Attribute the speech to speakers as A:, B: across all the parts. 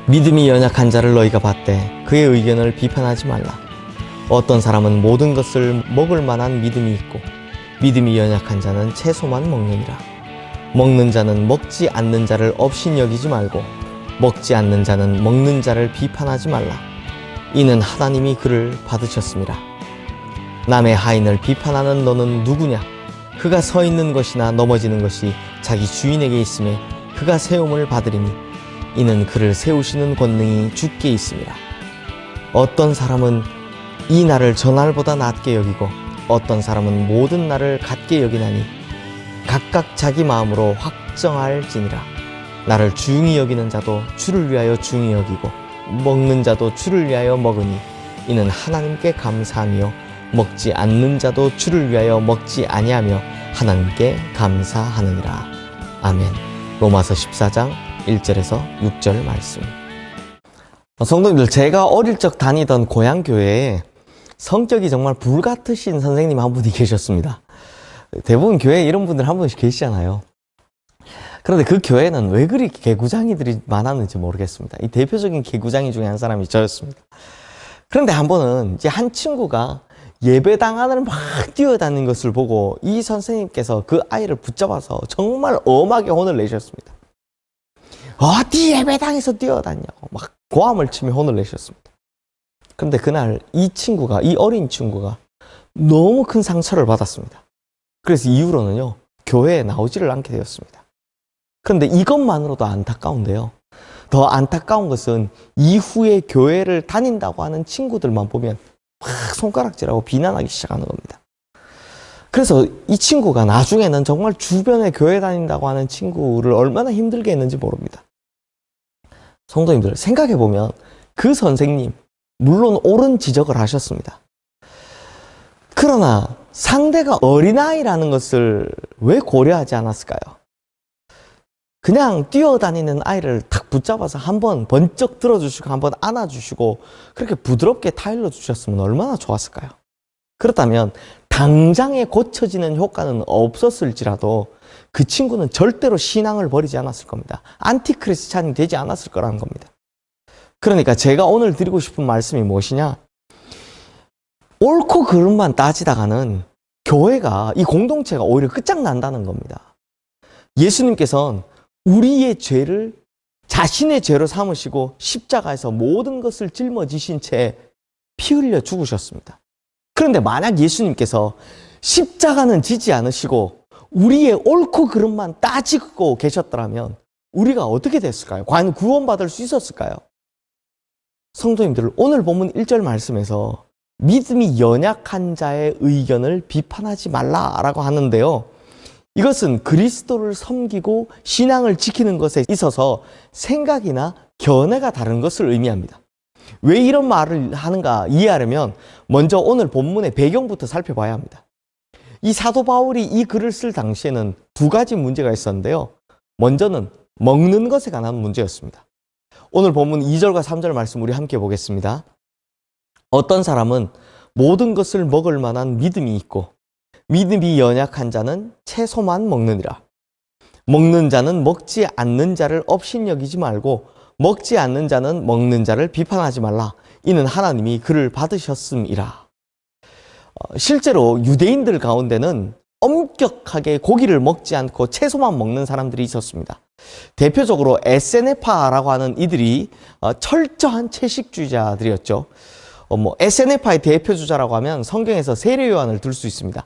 A: 믿음이 연약한 자를 너희가 봤되 그의 의견을 비판하지 말라. 어떤 사람은 모든 것을 먹을 만한 믿음이 있고 믿음이 연약한 자는 채소만 먹느니라. 먹는 자는 먹지 않는 자를 업신 여기지 말고 먹지 않는 자는 먹는 자를 비판하지 말라. 이는 하나님이 그를 받으셨습니다. 남의 하인을 비판하는 너는 누구냐? 그가 서 있는 것이나 넘어지는 것이 자기 주인에게 있음에 그가 세움을 받으리니 이는 그를 세우시는 권능이 주께 있습니다. 어떤 사람은 이 날을 저 날보다 낮게 여기고 어떤 사람은 모든 날을 같게 여기나니 각각 자기 마음으로 확정할지니라. 나를 중히 여기는 자도 주를 위하여 중히 여기고 먹는 자도 주를 위하여 먹으니 이는 하나님께 감사하며 먹지 않는 자도 주를 위하여 먹지 아니하며 하나님께 감사하느니라. 아멘. 로마서 14장 1절에서 6절 말씀. 성도님들, 제가 어릴 적 다니던 고향 교회에 성격이 정말 불같으신 선생님 한 분이 계셨습니다. 대부분 교회에 이런 분들 한 분씩 계시잖아요. 그런데 그 교회는 왜 그리 개구장이들이 많았는지 모르겠습니다. 이 대표적인 개구장이 중에 한 사람이 저였습니다. 그런데 한 번은 이제 한 친구가 예배당 안을 막 뛰어다니는 것을 보고 이 선생님께서 그 아이를 붙잡아서 정말 엄하게 혼을 내셨습니다. 어디 예배당에서 뛰어다니냐고 막 고함을 치며 혼을 내셨습니다. 그런데 그날 이 어린 친구가 너무 큰 상처를 받았습니다. 그래서 이후로는요, 교회에 나오지를 않게 되었습니다. 그런데 이것만으로도 안타까운데요. 더 안타까운 것은 이후에 교회를 다닌다고 하는 친구들만 보면 막 손가락질하고 비난하기 시작하는 겁니다. 그래서 이 친구가 나중에는 정말 주변에 교회 다닌다고 하는 친구를 얼마나 힘들게 했는지 모릅니다. 성도님들, 생각해보면 그 선생님 물론 옳은 지적을 하셨습니다. 그러나 상대가 어린아이라는 것을 왜 고려하지 않았을까요? 그냥 뛰어다니는 아이를 탁 붙잡아서 한번 번쩍 들어주시고 한번 안아주시고 그렇게 부드럽게 타일러 주셨으면 얼마나 좋았을까요? 그렇다면 당장에 고쳐지는 효과는 없었을지라도 그 친구는 절대로 신앙을 버리지 않았을 겁니다. 안티크리스찬이 되지 않았을 거라는 겁니다. 그러니까 제가 오늘 드리고 싶은 말씀이 무엇이냐? 옳고 그름만 따지다가는 교회가, 이 공동체가 오히려 끝장난다는 겁니다. 예수님께서는 우리의 죄를 자신의 죄로 삼으시고 십자가에서 모든 것을 짊어지신 채 피 흘려 죽으셨습니다. 그런데 만약 예수님께서 십자가는 지지 않으시고 우리의 옳고 그름만 따지고 계셨더라면 우리가 어떻게 됐을까요? 과연 구원받을 수 있었을까요? 성도님들, 오늘 본문 1절 말씀에서 믿음이 연약한 자의 의견을 비판하지 말라라고 하는데요. 이것은 그리스도를 섬기고 신앙을 지키는 것에 있어서 생각이나 견해가 다른 것을 의미합니다. 왜 이런 말을 하는가 이해하려면 먼저 오늘 본문의 배경부터 살펴봐야 합니다. 이 사도 바울이 이 글을 쓸 당시에는 두 가지 문제가 있었는데요. 먼저는 먹는 것에 관한 문제였습니다. 오늘 본문 2절과 3절 말씀 우리 함께 보겠습니다. 어떤 사람은 모든 것을 먹을 만한 믿음이 있고 믿음이 연약한 자는 채소만 먹느니라. 먹는 자는 먹지 않는 자를 업신여기지 말고 먹지 않는 자는 먹는 자를 비판하지 말라. 이는 하나님이 그를 받으셨음이라. 실제로 유대인들 가운데는 엄격하게 고기를 먹지 않고 채소만 먹는 사람들이 있었습니다. 대표적으로 에세네파라고 하는 이들이 철저한 채식주의자들이었죠. 에세네파의 대표주자라고 하면 성경에서 세례 요한을 들 수 있습니다.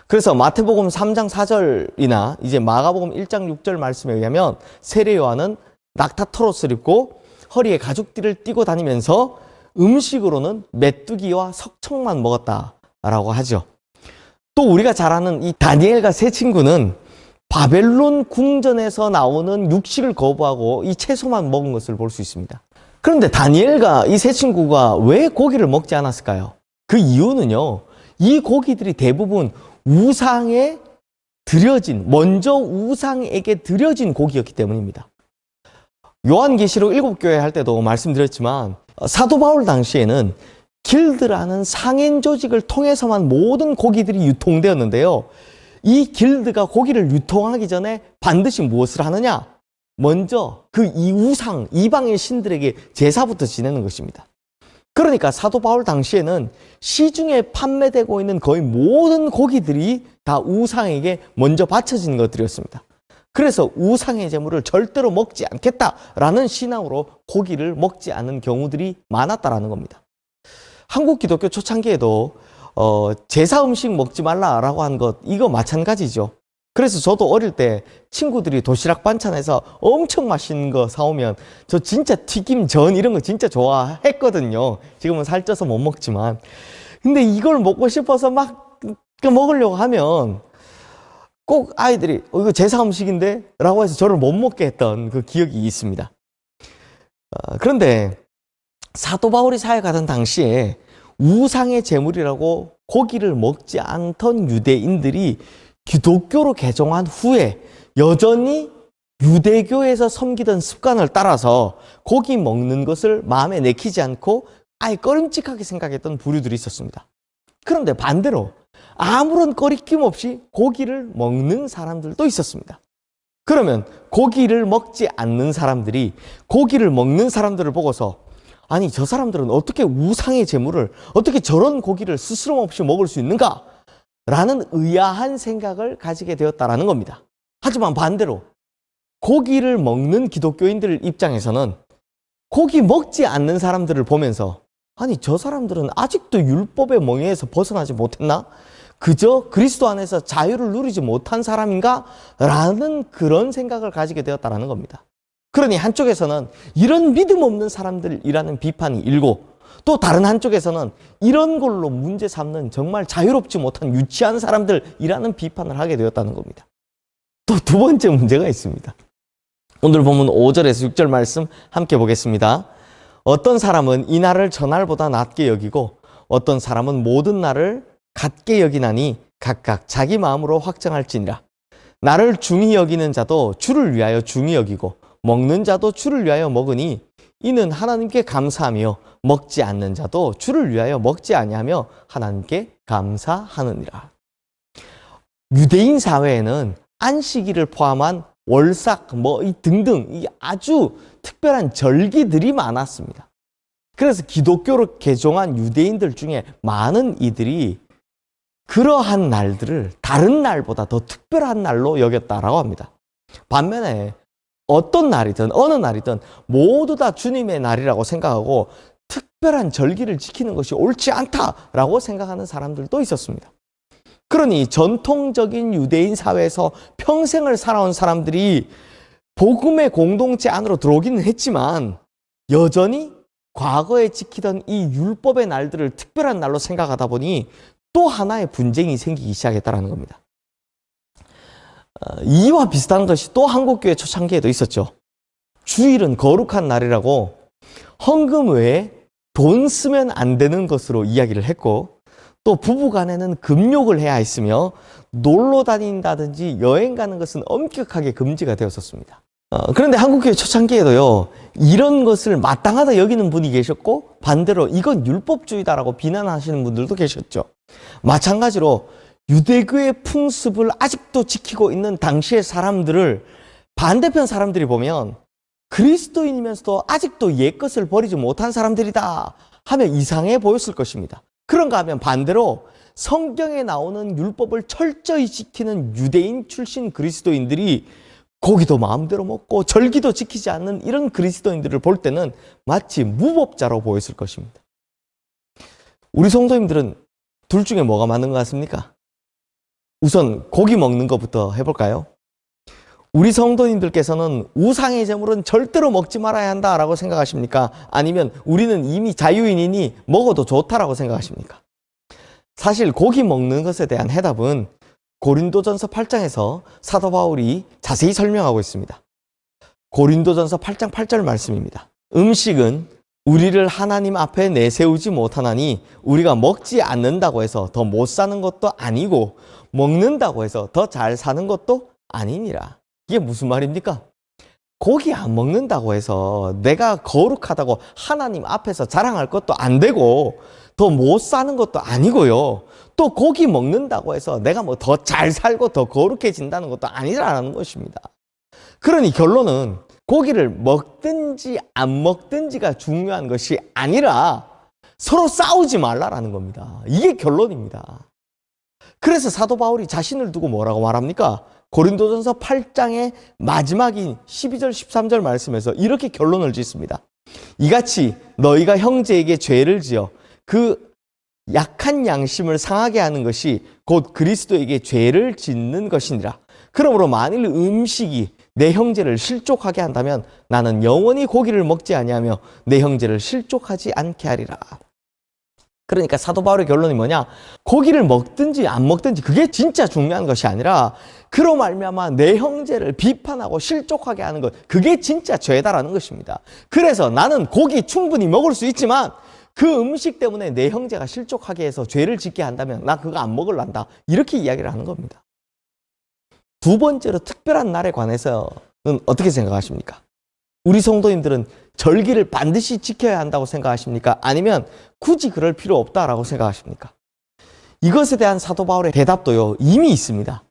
A: 그래서 마태복음 3장 4절이나 이제 마가복음 1장 6절 말씀에 의하면 세례 요한은 낙타털옷을 입고 허리에 가죽띠를 띠고 다니면서 음식으로는 메뚜기와 석청만 먹었다라고 하죠. 또 우리가 잘 아는 이 다니엘과 세 친구는 바벨론 궁전에서 나오는 육식을 거부하고 이 채소만 먹은 것을 볼 수 있습니다. 그런데 다니엘과 이 세 친구가 왜 고기를 먹지 않았을까요? 그 이유는요, 이 고기들이 대부분 우상에 먼저 우상에게 드려진 고기였기 때문입니다. 요한계시록 7교회 할 때도 말씀드렸지만 사도 바울 당시에는 길드라는 상인 조직을 통해서만 모든 고기들이 유통되었는데요. 이 길드가 고기를 유통하기 전에 반드시 무엇을 하느냐? 먼저 그 이우상, 이방인 신들에게 제사부터 지내는 것입니다. 그러니까 사도 바울 당시에는 시중에 판매되고 있는 거의 모든 고기들이 다 우상에게 먼저 바쳐진 것들이었습니다. 그래서 우상의 제물을 절대로 먹지 않겠다라는 신앙으로 고기를 먹지 않는 경우들이 많았다라는 겁니다. 한국 기독교 초창기에도 제사 음식 먹지 말라라고 한 것, 이거 마찬가지죠. 그래서 저도 어릴 때 친구들이 도시락 반찬에서 엄청 맛있는 거 사오면 저 진짜 튀김, 전 이런 거 진짜 좋아했거든요. 지금은 살쪄서 못 먹지만. 근데 이걸 먹고 싶어서 막 먹으려고 하면 꼭 아이들이 이거 제사 음식인데? 라고 해서 저를 못 먹게 했던 그 기억이 있습니다. 그런데 사도 바울이 사역하던 당시에 우상의 제물이라고 고기를 먹지 않던 유대인들이 기독교로 개종한 후에 여전히 유대교에서 섬기던 습관을 따라서 고기 먹는 것을 마음에 내키지 않고 아예 꺼림칙하게 생각했던 부류들이 있었습니다. 그런데 반대로 아무런 꺼리낌 없이 고기를 먹는 사람들도 있었습니다. 그러면 고기를 먹지 않는 사람들이 고기를 먹는 사람들을 보고서 아니, 저 사람들은 어떻게 우상의 제물을, 어떻게 저런 고기를 스스럼 없이 먹을 수 있는가? 라는 의아한 생각을 가지게 되었다라는 겁니다. 하지만 반대로 고기를 먹는 기독교인들 입장에서는 고기 먹지 않는 사람들을 보면서 아니, 저 사람들은 아직도 율법의 멍에에서 벗어나지 못했나? 그저 그리스도 안에서 자유를 누리지 못한 사람인가? 라는 그런 생각을 가지게 되었다라는 겁니다. 그러니 한쪽에서는 이런 믿음 없는 사람들이라는 비판이 일고 또 다른 한쪽에서는 이런 걸로 문제 삼는 정말 자유롭지 못한 유치한 사람들이라는 비판을 하게 되었다는 겁니다. 또 두 번째 문제가 있습니다. 오늘 본문 5절에서 6절 말씀 함께 보겠습니다. 어떤 사람은 이 날을 저 날보다 낮게 여기고 어떤 사람은 모든 날을 같게 여기나니 각각 자기 마음으로 확정할지니라. 나를 중히 여기는 자도 주를 위하여 중히 여기고 먹는 자도 주를 위하여 먹으니 이는 하나님께 감사하며 먹지 않는 자도 주를 위하여 먹지 아니하며 하나님께 감사하느니라. 유대인 사회에는 안식일을 포함한 월삭 등등 이 아주 특별한 절기들이 많았습니다. 그래서 기독교로 개종한 유대인들 중에 많은 이들이 그러한 날들을 다른 날보다 더 특별한 날로 여겼다라고 합니다. 반면에 어떤 날이든 어느 날이든 모두 다 주님의 날이라고 생각하고 특별한 절기를 지키는 것이 옳지 않다라고 생각하는 사람들도 있었습니다. 그러니 전통적인 유대인 사회에서 평생을 살아온 사람들이 복음의 공동체 안으로 들어오기는 했지만 여전히 과거에 지키던 이 율법의 날들을 특별한 날로 생각하다 보니 또 하나의 분쟁이 생기기 시작했다는 겁니다. 이와 비슷한 것이 또 한국교회 초창기에도 있었죠. 주일은 거룩한 날이라고 헌금 외에 돈 쓰면 안 되는 것으로 이야기를 했고 또 부부간에는 금욕을 해야 했으며 놀러 다닌다든지 여행 가는 것은 엄격하게 금지가 되었었습니다. 그런데 한국교회 초창기에도요, 이런 것을 마땅하다 여기는 분이 계셨고 반대로 이건 율법주의다라고 비난하시는 분들도 계셨죠. 마찬가지로 유대교의 풍습을 아직도 지키고 있는 당시의 사람들을 반대편 사람들이 보면 그리스도인이면서도 아직도 옛것을 버리지 못한 사람들이다 하면 이상해 보였을 것입니다. 그런가 하면 반대로 성경에 나오는 율법을 철저히 지키는 유대인 출신 그리스도인들이 고기도 마음대로 먹고 절기도 지키지 않는 이런 그리스도인들을 볼 때는 마치 무법자로 보였을 것입니다. 우리 성도님들은 둘 중에 뭐가 맞는 것 같습니까? 우선 고기 먹는 것부터 해볼까요? 우리 성도님들께서는 우상의 제물은 절대로 먹지 말아야 한다라고 생각하십니까? 아니면 우리는 이미 자유인이니 먹어도 좋다라고 생각하십니까? 사실 고기 먹는 것에 대한 해답은 고린도전서 8장에서 사도 바울이 자세히 설명하고 있습니다. 고린도전서 8장 8절 말씀입니다. 음식은 우리를 하나님 앞에 내세우지 못하나니 우리가 먹지 않는다고 해서 더 못 사는 것도 아니고 먹는다고 해서 더 잘 사는 것도 아니니라. 이게 무슨 말입니까? 고기 안 먹는다고 해서 내가 거룩하다고 하나님 앞에서 자랑할 것도 안 되고 더 못 사는 것도 아니고요. 또 고기 먹는다고 해서 내가 더 잘 살고 더 거룩해진다는 것도 아니라는 것입니다. 그러니 결론은 고기를 먹든지 안 먹든지가 중요한 것이 아니라 서로 싸우지 말라라는 겁니다. 이게 결론입니다. 그래서 사도 바울이 자신을 두고 뭐라고 말합니까? 고린도전서 8장의 마지막인 12절 13절 말씀에서 이렇게 결론을 짓습니다. 이같이 너희가 형제에게 죄를 지어 그 약한 양심을 상하게 하는 것이 곧 그리스도에게 죄를 짓는 것이니라. 그러므로 만일 음식이 내 형제를 실족하게 한다면 나는 영원히 고기를 먹지 아니하며 내 형제를 실족하지 않게 하리라. 그러니까 사도 바울의 결론이 뭐냐? 고기를 먹든지 안 먹든지 그게 진짜 중요한 것이 아니라 그로 말미암아 내 형제를 비판하고 실족하게 하는 것, 그게 진짜 죄다라는 것입니다. 그래서 나는 고기 충분히 먹을 수 있지만 그 음식 때문에 내 형제가 실족하게 해서 죄를 짓게 한다면 나 그거 안 먹을란다. 이렇게 이야기를 하는 겁니다. 두 번째로 특별한 날에 관해서는 어떻게 생각하십니까? 우리 성도님들은 절기를 반드시 지켜야 한다고 생각하십니까? 아니면 굳이 그럴 필요 없다라고 생각하십니까? 이것에 대한 사도 바울의 대답도요, 이미 있습니다.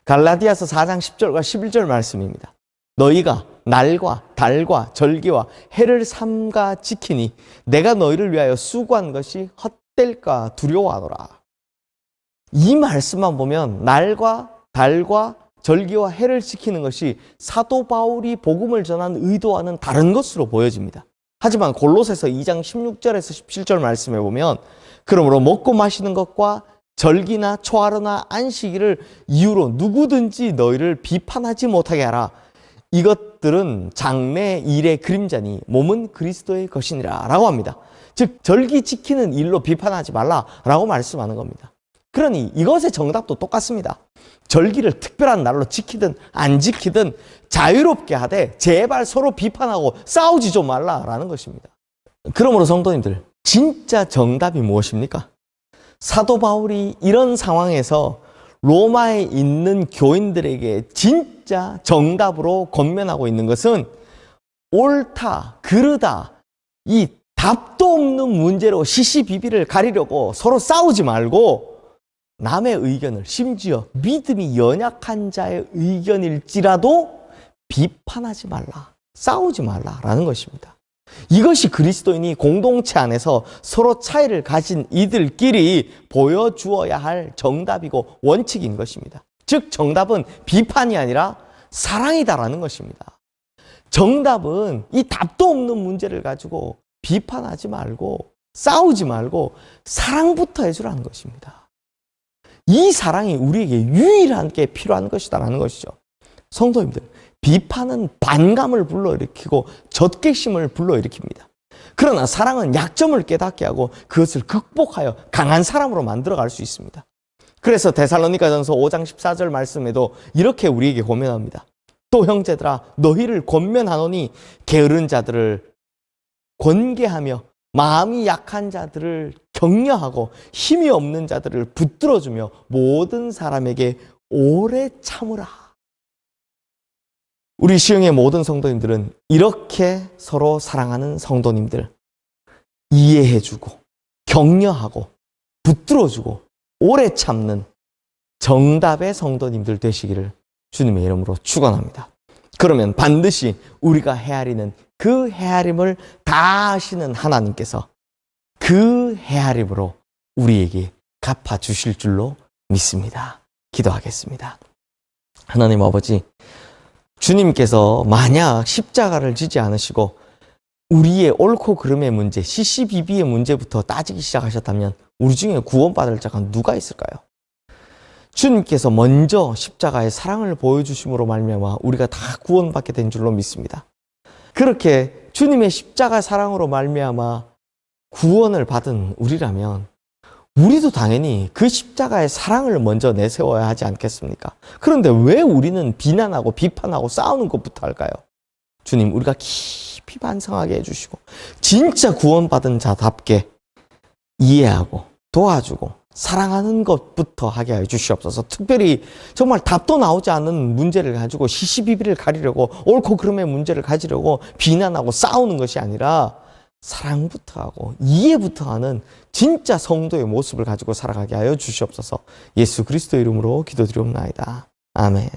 A: 갈라디아서 4장 10절과 11절 말씀입니다. 너희가 날과 달과 절기와 해를 삼가 지키니 내가 너희를 위하여 수고한 것이 헛될까 두려워하노라. 이 말씀만 보면 날과 달과 절기와 해를 지키는 것이 사도 바울이 복음을 전한 의도와는 다른 것으로 보여집니다. 하지만 골로새서 2장 16절에서 17절 말씀에 보면 그러므로 먹고 마시는 것과 절기나 초하루나 안식일을 이유로 누구든지 너희를 비판하지 못하게 하라. 이것들은 장래 일의 그림자니 몸은 그리스도의 것이니라 라고 합니다. 즉 절기 지키는 일로 비판하지 말라라고 말씀하는 겁니다. 그러니 이것의 정답도 똑같습니다. 절기를 특별한 날로 지키든 안 지키든 자유롭게 하되 제발 서로 비판하고 싸우지 좀 말라라는 것입니다. 그러므로 성도님들, 진짜 정답이 무엇입니까? 사도 바울이 이런 상황에서 로마에 있는 교인들에게 진짜 정답으로 권면하고 있는 것은 옳다, 그르다, 이 답도 없는 문제로 시시비비를 가리려고 서로 싸우지 말고 남의 의견을, 심지어 믿음이 연약한 자의 의견일지라도 비판하지 말라, 싸우지 말라라는 것입니다. 이것이 그리스도인이 공동체 안에서 서로 차이를 가진 이들끼리 보여주어야 할 정답이고 원칙인 것입니다. 즉 정답은 비판이 아니라 사랑이다라는 것입니다. 정답은 이 답도 없는 문제를 가지고 비판하지 말고 싸우지 말고 사랑부터 해주라는 것입니다. 이 사랑이 우리에게 유일하게 필요한 것이다라는 것이죠. 성도님들, 비판은 반감을 불러일으키고 젖객심을 불러일으킵니다. 그러나 사랑은 약점을 깨닫게 하고 그것을 극복하여 강한 사람으로 만들어갈 수 있습니다. 그래서 데살로니가전서 5장 14절 말씀에도 이렇게 우리에게 권면합니다. 또 형제들아 너희를 권면하노니 게으른 자들을 권계하며 마음이 약한 자들을 격려하고 힘이 없는 자들을 붙들어주며 모든 사람에게 오래 참으라. 우리 시흥의 모든 성도님들은 이렇게 서로 사랑하는 성도님들 이해해주고 격려하고 붙들어주고 오래 참는 정답의 성도님들 되시기를 주님의 이름으로 축원합니다. 그러면 반드시 우리가 헤아리는 그 헤아림을 다 아시는 하나님께서 그 헤아림으로 우리에게 갚아주실 줄로 믿습니다. 기도하겠습니다. 하나님 아버지, 주님께서 만약 십자가를 지지 않으시고 우리의 옳고 그름의 문제, 시시비비의 문제부터 따지기 시작하셨다면 우리 중에 구원받을 자가 누가 있을까요? 주님께서 먼저 십자가의 사랑을 보여주심으로 말미암아 우리가 다 구원받게 된 줄로 믿습니다. 그렇게 주님의 십자가 사랑으로 말미암아 구원을 받은 우리라면 우리도 당연히 그 십자가의 사랑을 먼저 내세워야 하지 않겠습니까? 그런데 왜 우리는 비난하고 비판하고 싸우는 것부터 할까요? 주님, 우리가 깊이 반성하게 해주시고 진짜 구원받은 자답게 이해하고 도와주고 사랑하는 것부터 하게 해 주시옵소서. 특별히 정말 답도 나오지 않는 문제를 가지고 시시비비를 가리려고 옳고 그름의 문제를 가지려고 비난하고 싸우는 것이 아니라 사랑부터 하고 이해부터 하는 진짜 성도의 모습을 가지고 살아가게 하여 주시옵소서. 예수 그리스도의 이름으로 기도드리옵나이다. 아멘.